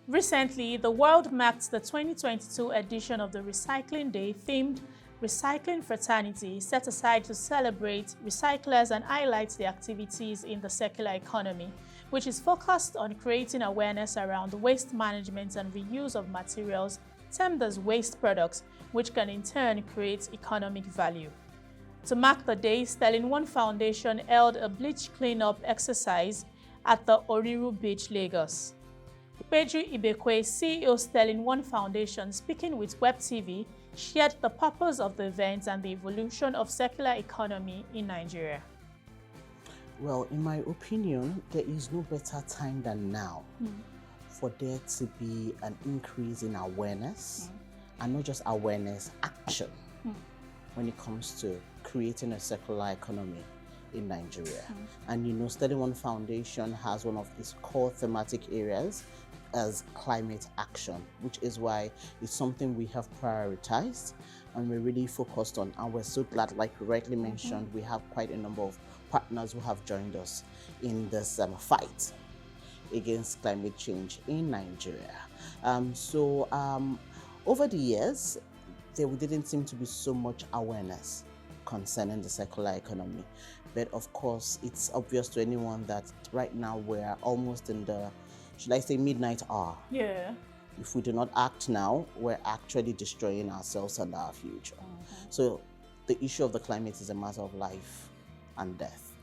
Recently, the world marked the 2022 edition of the Recycling Day themed Recycling Fraternity, set aside to celebrate recyclers and highlight the activities in the circular economy, which is focused on creating awareness around waste management and reuse of materials termed as waste products, which can in turn create economic value. To mark the day, Sterling One Foundation held a bleach cleanup exercise at the Oniru Beach, Lagos. Pedro Ibekwe, CEO Sterling One Foundation, speaking with Web TV, shared the purpose of the event and the evolution of circular economy in Nigeria. Well, in my opinion, there is no better time than now for there to be an increase in awareness, and not just awareness, action, when it comes to creating a circular economy in Nigeria. And you know, Sterling One Foundation has one of its core thematic areas as climate action, which is why it's something we have prioritized and we're really focused on. And we're so glad, like you rightly mentioned, we have quite a number of partners who have joined us in this fight against climate change in Nigeria. Over the years, there didn't seem to be so much awareness concerning the circular economy. But of course, it's obvious to anyone that right now we're almost in the, should I say, midnight hour. Yeah. If we do not act now, we're actually destroying ourselves and our future. So the issue of the climate is a matter of life and death.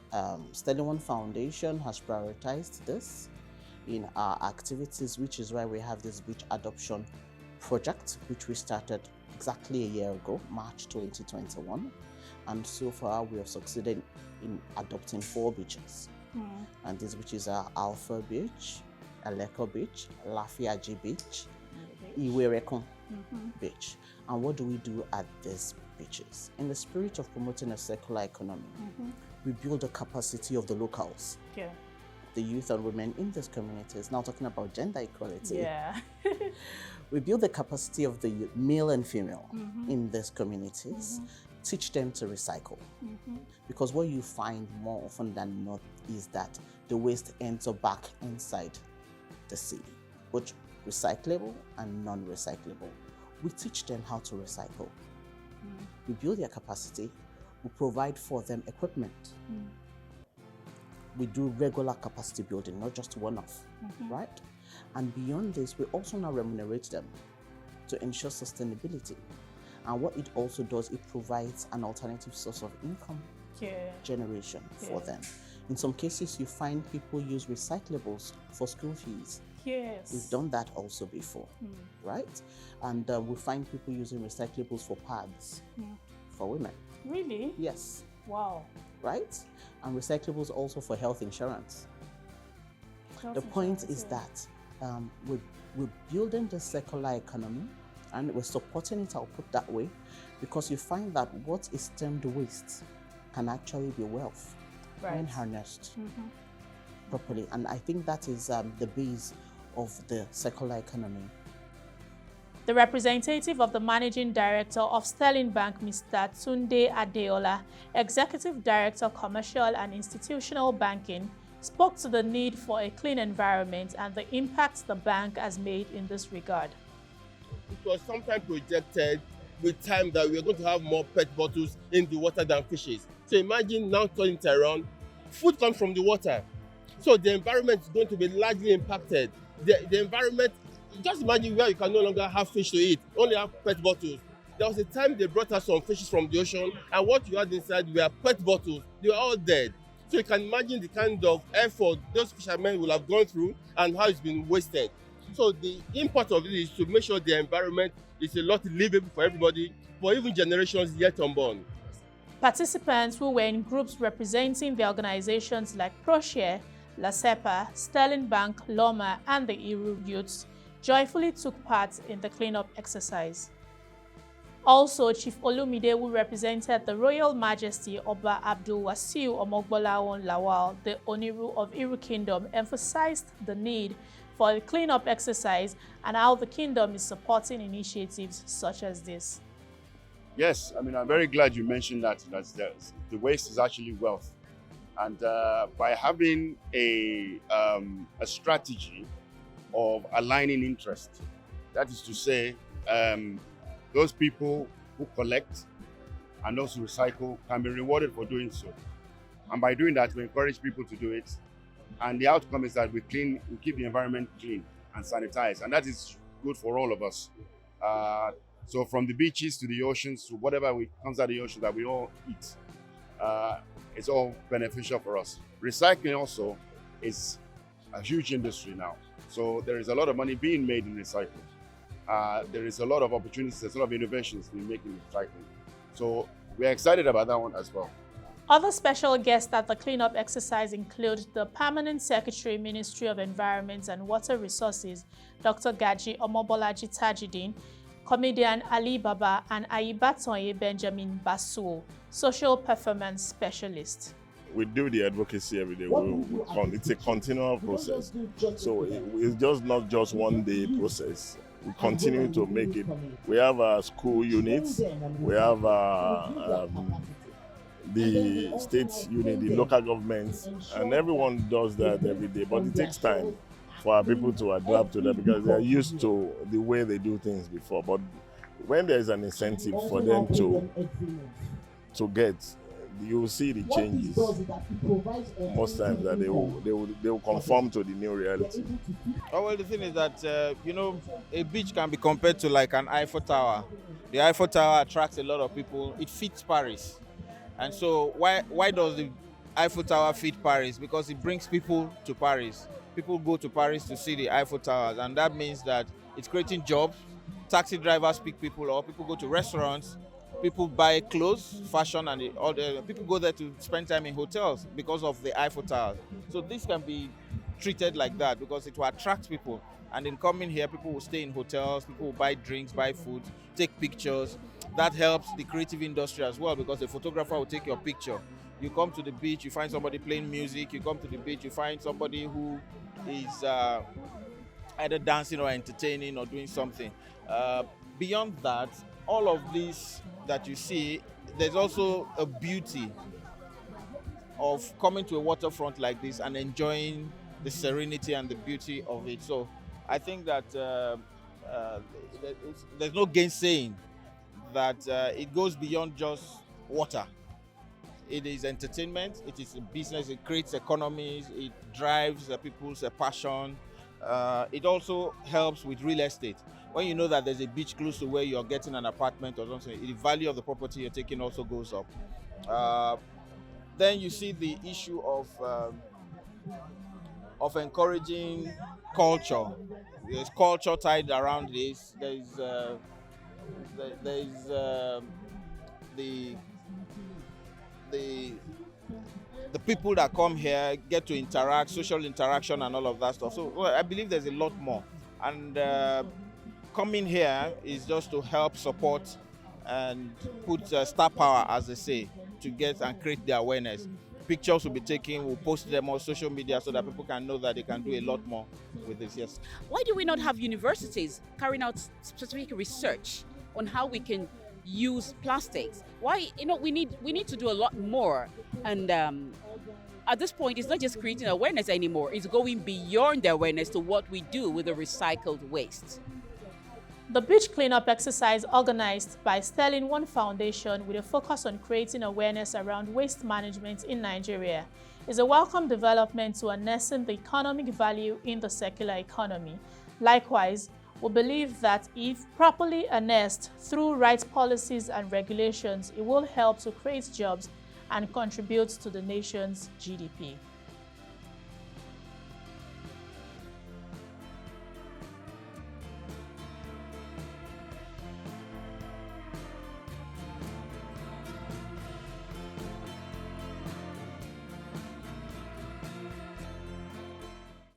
Sterling One Foundation has prioritized this in our activities, which is why we have this beach adoption project, which we started exactly a year ago, March 2021. And so far, we have succeeded in adopting 4 beaches. And these beaches are Alpha Beach, Aleko Beach, Lafiaji Beach, Iwerekun Beach. And what do we do at these beaches? In the spirit of promoting a circular economy, we build the capacity of the locals, the youth and women in these communities. Now talking about gender equality. We build the capacity of the male and female in these communities, teach them to recycle. Because what you find more often than not is that the waste ends up back inside the sea, both recyclable and non-recyclable. We teach them how to recycle. We build their capacity. We provide for them equipment. We do regular capacity building, not just one-off, right? And beyond this, we also now remunerate them to ensure sustainability. And what it also does, it provides an alternative source of income generation for them. In some cases, you find people use recyclables for school fees. We've done that also before, right? And we find people using recyclables for pads for women. Really? Yes. Wow. Right? And recyclables also for health insurance. The point is that we're building the circular economy and we're supporting it, I'll put that way, because you find that what is termed waste can actually be wealth when harnessed properly. And I think that is the base of the circular economy. The representative of the Managing Director of Sterling Bank, Mr. Tunde Adeola, Executive Director, Commercial and Institutional Banking, spoke to the need for a clean environment and the impact the bank has made in this regard. It was sometimes projected with time that we are going to have more PET bottles in the water than fishes. So imagine now turning it around, food comes from the water. So the environment is going to be largely impacted. The environment, just imagine where you can no longer have fish to eat, only have PET bottles. There was a time they brought us some fishes from the ocean, and what you had inside were PET bottles. They were all dead. So you can imagine the kind of effort those fishermen will have gone through and how it's been wasted. So the impact of it is to make sure the environment is a lot livable for everybody, for even generations yet unborn. Participants who were in groups representing the organizations like Proshare, La Sepa, Sterling Bank, Loma, and the Iru youths joyfully took part in the cleanup exercise. Also, Chief Olumide, who represented the Royal Majesty Oba Abdul Wasiu Omogbolawon Lawal, the Oniru of Iru Kingdom, emphasized the need for a cleanup exercise and how the kingdom is supporting initiatives such as this. Yes, I mean, I'm very glad you mentioned that the waste is actually wealth. And by having a strategy of aligning interest, that is to say, those people who collect and those who recycle can be rewarded for doing so. And by doing that, we encourage people to do it. And the outcome is that we keep the environment clean and sanitized. And that is good for all of us. So from the beaches to the oceans to whatever comes out of the ocean that we all eat, it's all beneficial for us. Recycling also is a huge industry now. So there is a lot of money being made in recycling. There is a lot of opportunities, there's a lot of innovations being made in recycling. So we're excited about that one as well. Other special guests at the cleanup exercise include the Permanent Secretary, Ministry of Environment and Water Resources, Dr. Gaji Omobolaji Tajidin, comedian Ali Baba, and Ayibatonye Benjamin Basuo, social performance specialist. We do the advocacy every day. It's a continual process. So it's just not just one day process. We continue to make it. We have our school units. We have the state unit, the local governments, and everyone does that every day. But it takes time for our people to adapt to that because they are used to the way they do things before. But when there's an incentive for them to get, you will see the changes most times that they will conform to the new reality. Oh, well, the thing is that, a beach can be compared to like an Eiffel Tower. The Eiffel Tower attracts a lot of people. It fits Paris. And so why does the Eiffel Tower fit Paris? Because it brings people to Paris. People go to Paris to see the Eiffel Towers, and that means that it's creating jobs. Taxi drivers pick people up, people go to restaurants, people buy clothes, fashion, and all the people go there to spend time in hotels because of the Eiffel Towers. So this can be treated like that because it will attract people. And in coming here, people will stay in hotels, people will buy drinks, buy food, take pictures. That helps the creative industry as well because the photographer will take your picture. You come to the beach, you find somebody playing music. You come to the beach, you find somebody who is either dancing or entertaining or doing something. Beyond that, all of this that you see, there's also a beauty of coming to a waterfront like this and enjoying the serenity and the beauty of it. So I think that there's no gainsaying that it goes beyond just water. It is entertainment, it is a business, it creates economies, it drives people's passion. It also helps with real estate. When you know that there's a beach close to where you're getting an apartment or something, the value of the property you're taking also goes up. Then you see the issue of encouraging culture. There's culture tied around this. There's the people that come here get to interact, social interaction and all of that stuff. So I believe there's a lot more. And coming here is just to help support and put star power, as they say, to get and create the awareness. Pictures will be taken, we'll post them on social media so that people can know that they can do a lot more with this, yes. Why do we not have universities carrying out specific research on how we can use plastics? Why, we need to do a lot more. And at this point, it's not just creating awareness anymore. It's going beyond the awareness to what we do with the recycled waste. The beach cleanup exercise, organized by Sterling One Foundation with a focus on creating awareness around waste management in Nigeria, is a welcome development to harnessing the economic value in the circular economy. Likewise, we believe that if properly harnessed through right policies and regulations, it will help to create jobs and contribute to the nation's GDP.